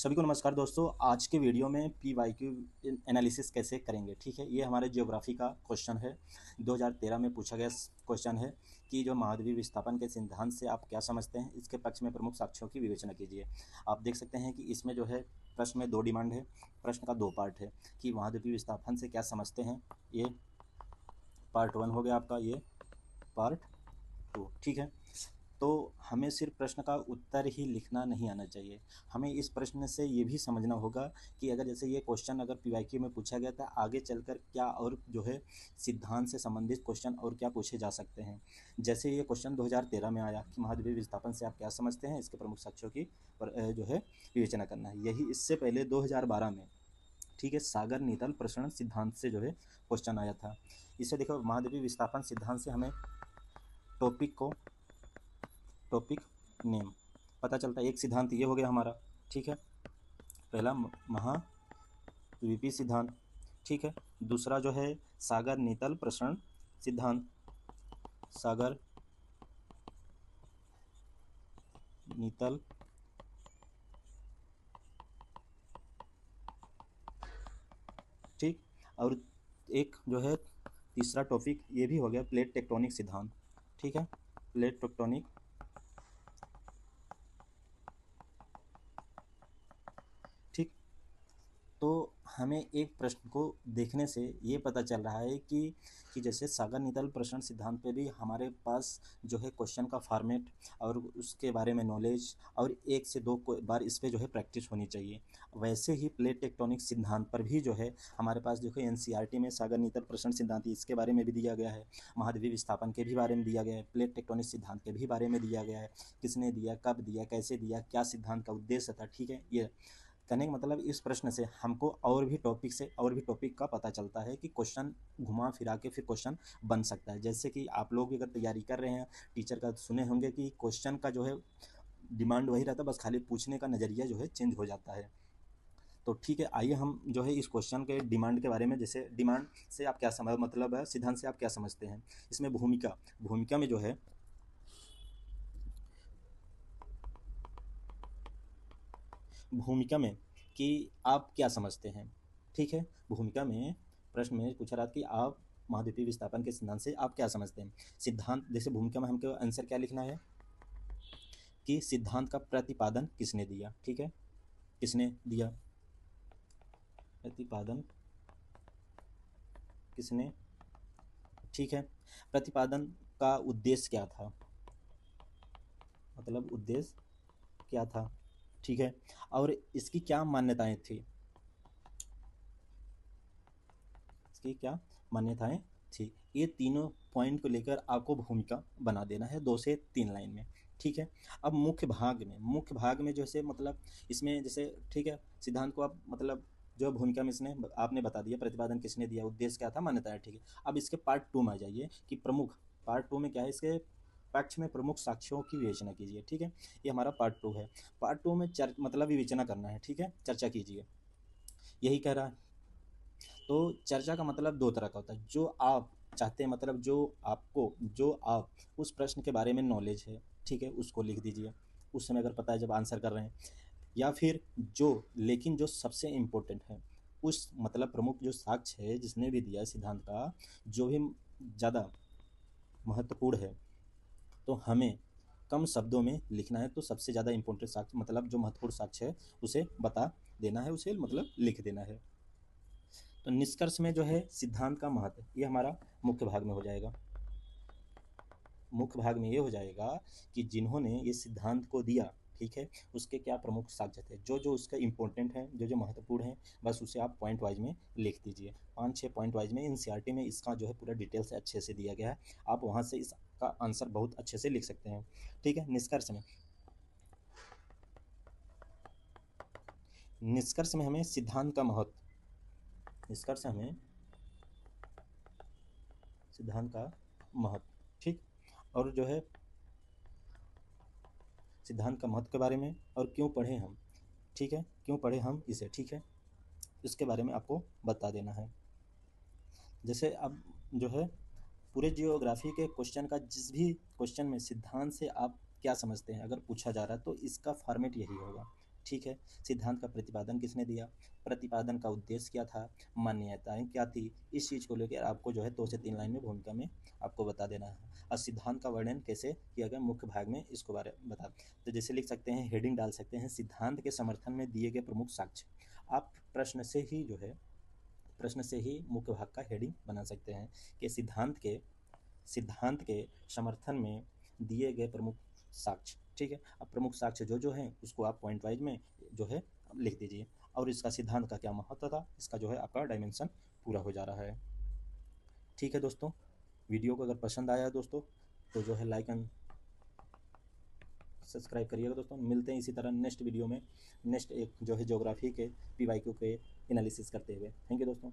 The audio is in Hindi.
सभी को नमस्कार दोस्तों। आज के वीडियो में पी वाई क्यू एनालिसिस कैसे करेंगे, ठीक है। ये हमारे ज्योग्राफी का क्वेश्चन है। 2013 में पूछा गया क्वेश्चन है कि जो महाद्वीप विस्थापन के सिद्धांत से आप क्या समझते हैं, इसके पक्ष में प्रमुख साक्ष्यों की विवेचना कीजिए। आप देख सकते हैं कि इसमें जो है प्रश्न में दो डिमांड है। प्रश्न का दो पार्ट है कि महाद्वीप विस्थापन से क्या समझते हैं। ये पार्ट 1 हो गया आपका, ये पार्ट 2, ठीक है। तो हमें सिर्फ प्रश्न का उत्तर ही लिखना नहीं आना चाहिए। हमें इस प्रश्न से ये भी समझना होगा कि अगर जैसे ये क्वेश्चन अगर पीवाईक्यू में पूछा गया था, आगे चलकर क्या और जो है सिद्धांत से संबंधित क्वेश्चन और क्या पूछे जा सकते हैं। जैसे ये क्वेश्चन 2013 में आया कि महाद्वीप विस्थापन से आप क्या समझते हैं, इसके प्रमुख साक्ष्यों की जो है विवेचना करना है। यही इससे पहले 2012 में, ठीक है, सागर नीतल प्रसरण सिद्धांत से जो है क्वेश्चन आया था। इसे देखो, महाद्वीप विस्थापन सिद्धांत से हमें टॉपिक नेम पता चलता है। एक सिद्धांत ये हो गया हमारा, ठीक है, पहला महाद्वीपीय सिद्धांत, ठीक है। दूसरा जो है सागर नीतल प्रसरण सिद्धांत, सागर नीतल ठीक। और एक जो है तीसरा टॉपिक ये भी हो गया प्लेट टेक्टोनिक सिद्धांत, ठीक है, प्लेट टेक्टोनिक, ठीक। तो हमें एक प्रश्न को देखने से ये पता चल रहा है कि जैसे सागर नीतल प्रसरण सिद्धांत पे भी हमारे पास जो है क्वेश्चन का फॉर्मेट और उसके बारे में नॉलेज और एक से दो बार इस पे जो है प्रैक्टिस होनी चाहिए। वैसे ही प्लेट टेक्टोनिक सिद्धांत पर भी जो है हमारे पास जो है एनसीईआरटी में सागर नीतल प्रसरण सिद्धांत इसके बारे में भी दिया गया है, महाद्वीप विस्थापन के भी बारे में दिया गया है, प्लेट टेक्टोनिक सिद्धांत के भी बारे में दिया गया है, किसने दिया, कब दिया, कैसे दिया, क्या सिद्धांत का उद्देश्य था, ठीक है। ये कहने का मतलब इस प्रश्न से हमको और भी टॉपिक का पता चलता है कि क्वेश्चन घुमा फिरा के फिर क्वेश्चन बन सकता है। जैसे कि आप लोग भी अगर तैयारी कर रहे हैं, टीचर का सुने होंगे कि क्वेश्चन का जो है डिमांड वही रहता है, बस खाली पूछने का नज़रिया जो है चेंज हो जाता है। तो ठीक है, आइए हम जो है इस क्वेश्चन के डिमांड के बारे में, जैसे डिमांड से आप क्या समझ मतलब है, सिद्धांत से आप क्या समझते हैं। इसमें भूमिका में जो है भूमिका में कि आप क्या समझते हैं, ठीक है। भूमिका में प्रश्न में पूछा रहा था कि आप महाद्वीपीय विस्थापन के सिद्धांत से आप क्या समझते हैं। सिद्धांत जैसे भूमिका में हमको आंसर क्या लिखना है कि सिद्धांत का प्रतिपादन किसने दिया, ठीक है, किसने दिया प्रतिपादन, किसने, ठीक है। प्रतिपादन का उद्देश्य क्या था, मतलब उद्देश्य क्या था, ठीक है। और इसकी क्या मान्यताएं थी, इसकी क्या मान्यताएं थी। ये तीनों पॉइंट को लेकर आपको भूमिका बना देना है 2 से 3 लाइन में, ठीक है। अब मुख्य भाग में जैसे मतलब इसमें जैसे, ठीक है, सिद्धांत को आप मतलब जो भूमिका में इसने आपने बता दिया, प्रतिपादन किसने दिया, उद्देश्य क्या था, मान्यताएं, ठीक है। अब इसके पार्ट 2 में आ जाइए कि प्रमुख, पार्ट 2 में क्या है, इसके पक्ष में प्रमुख साक्ष्यों की विवेचना कीजिए, ठीक है। ये हमारा पार्ट 2 है। पार्ट 2 में मतलब विवेचना करना है, ठीक है, चर्चा कीजिए, यही कह रहा है। तो चर्चा का मतलब दो तरह का होता है, जो आप चाहते हैं, मतलब जो आप उस प्रश्न के बारे में नॉलेज है, ठीक है, उसको लिख दीजिए उस समय अगर पता है जब आंसर कर रहे हैं। या फिर लेकिन जो सबसे इम्पोर्टेंट है, उस मतलब प्रमुख जो साक्ष्य है जिसने भी दिया है सिद्धांत का, जो भी ज़्यादा महत्वपूर्ण है, तो हमें कम शब्दों में लिखना है। तो सबसे ज़्यादा इम्पोर्टेंट साक्ष्य मतलब जो महत्वपूर्ण साक्ष्य है उसे बता देना है, उसे मतलब लिख देना है। तो निष्कर्ष में जो है सिद्धांत का महत्व, ये हमारा मुख्य भाग में हो जाएगा। मुख्य भाग में ये हो जाएगा कि जिन्होंने ये सिद्धांत को दिया, ठीक है, उसके क्या प्रमुख साक्ष्य थे, जो जो उसका इम्पोर्टेंट है, जो जो महत्वपूर्ण है, बस उसे आप पॉइंट वाइज में लिख दीजिए। 5-6 पॉइंट वाइज में एनसीईआरटी में इसका जो है पूरा डिटेल से अच्छे से दिया गया है। आप वहाँ से इसका आंसर बहुत अच्छे से लिख सकते हैं, ठीक है। निष्कर्ष में हमें सिद्धांत का महत्व, निष्कर्ष हमें सिद्धांत का महत्व, ठीक। और जो है सिद्धांत का महत्व के बारे में और क्यों पढ़े हम, ठीक है, क्यों पढ़े हम इसे, ठीक है, इसके बारे में आपको बता देना है। जैसे अब जो है पूरे जियोग्राफी के क्वेश्चन का, जिस भी क्वेश्चन में सिद्धांत से आप क्या समझते हैं अगर पूछा जा रहा है, तो इसका फॉर्मेट यही होगा, ठीक है। सिद्धांत का प्रतिपादन किसने दिया, प्रतिपादन का उद्देश्य क्या था, मान्यताएं क्या थी, इस चीज़ को लेकर आपको जो है 2 से 3 लाइन में भूमिका में आपको बता देना है। और सिद्धांत का वर्णन कैसे किया गया मुख्य भाग में, इसको बारे में बता। तो जैसे लिख सकते हैं, हेडिंग डाल सकते हैं, सिद्धांत के समर्थन में दिए गए प्रमुख साक्ष्य। आप प्रश्न से ही मुख्य भाग का हेडिंग बना सकते हैं कि सिद्धांत के समर्थन में दिए गए प्रमुख साक्ष्य। ठीक है। अब प्रमुख साक्ष्य जो जो हैं उसको आप पॉइंट वाइज में जो है लिख दीजिए, और इसका सिद्धांत का क्या महत्व था, इसका जो है आपका डायमेंशन पूरा हो जा रहा है। ठीक है दोस्तों, वीडियो को अगर पसंद आया दोस्तों तो जो है लाइक एंड सब्सक्राइब करिएगा दोस्तों। मिलते हैं इसी तरह नेक्स्ट वीडियो में, नेक्स्ट एक जो है ज्योग्राफी के PYQ के एनालिसिस करते हुए। थैंक यू दोस्तों।